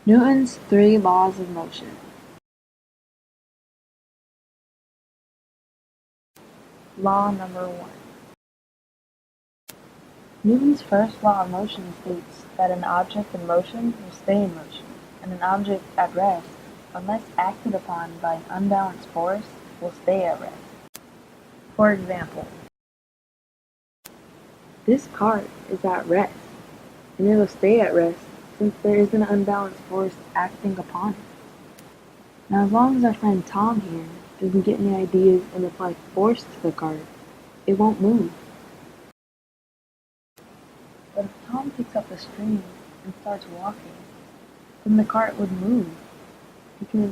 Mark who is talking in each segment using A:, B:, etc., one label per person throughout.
A: Newton's three laws of motion. Law number 1. Newton's first law of motion states that an object in motion will stay in motion, and an object at rest, unless acted upon by an unbalanced force, will stay at rest. For example, this cart is at rest, and it will stay at rest since there is an unbalanced force acting upon it. Now, as long as our friend Tom here doesn't get any ideas and apply force to the cart, it won't move. But if Tom picks up the string and starts walking, then the cart would move because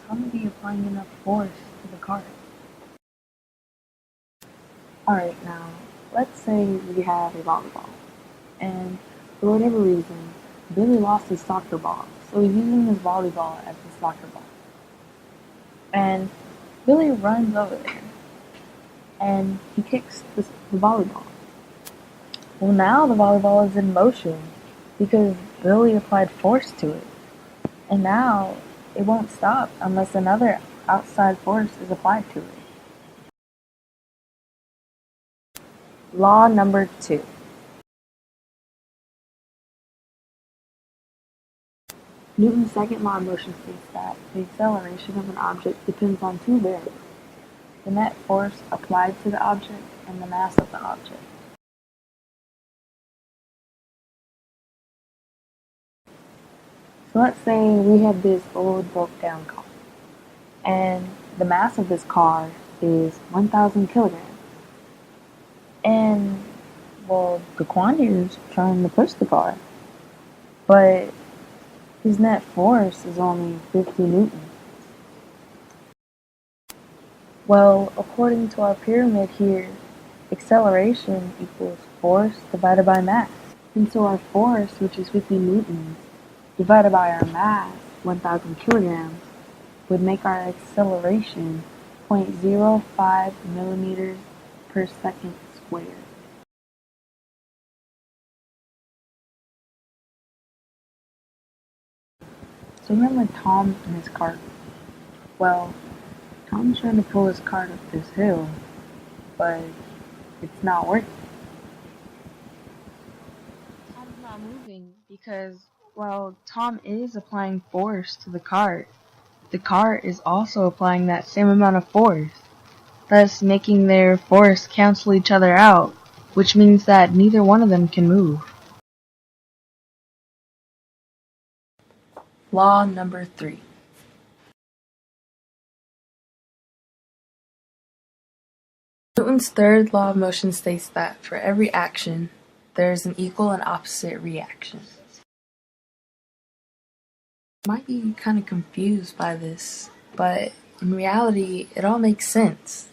A: Tom would be applying enough force to the cart. Alright, now let's say we have a volleyball, and for whatever reason, Billy lost his soccer ball, so he's using his volleyball as his soccer ball. And Billy runs over there, and he kicks the volleyball. Well, now the volleyball is in motion because Billy applied force to it. And now it won't stop unless another outside force is applied to it. Law number 2. Newton's second law of motion states that the acceleration of an object depends on two variables: the net force applied to the object and the mass of the object. So let's say we have this old broke down car, and the mass of this car is 1,000 kilograms. And, well, the quantity is trying to push the car, but his net force is only 50 newtons. Well, according to our pyramid here, acceleration equals force divided by mass. And so our force, which is 50 newtons, divided by our mass, 1,000 kilograms, would make our acceleration 0.05 millimeters per second squared. So remember Tom and his cart? Well, Tom's trying to pull his cart up this hill, but it's not working. Tom's not moving because, well, Tom is applying force to the cart. The cart is also applying that same amount of force, thus making their force cancel each other out, which means that neither one of them can move. Law number 3. Newton's third law of motion states that for every action, there is an equal and opposite reaction. You might be kind of confused by this, but in reality, it all makes sense.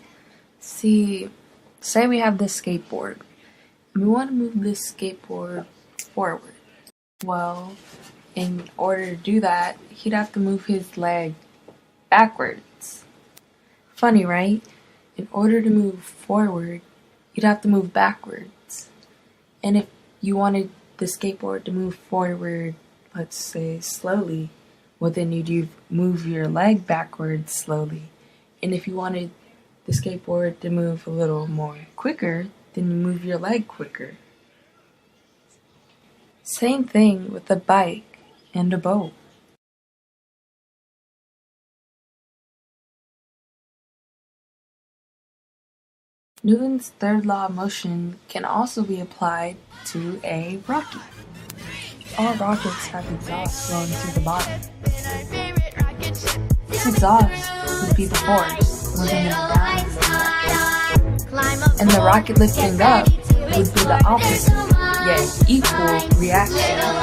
A: See, say we have this skateboard, and we want to move this skateboard forward. Well, in order to do that, he'd have to move his leg backwards. Funny, right? In order to move forward, you'd have to move backwards. And if you wanted the skateboard to move forward, let's say slowly, well then you'd move your leg backwards slowly. And if you wanted the skateboard to move a little more quicker, then you move your leg quicker. Same thing with a bike and a boat. Newton's third law of motion can also be applied to a rocket. All rockets have exhaust flowing through the bottom. This exhaust would be the force moving in a downward direction. And the rocket lifting up would be the opposite, yet equal reaction.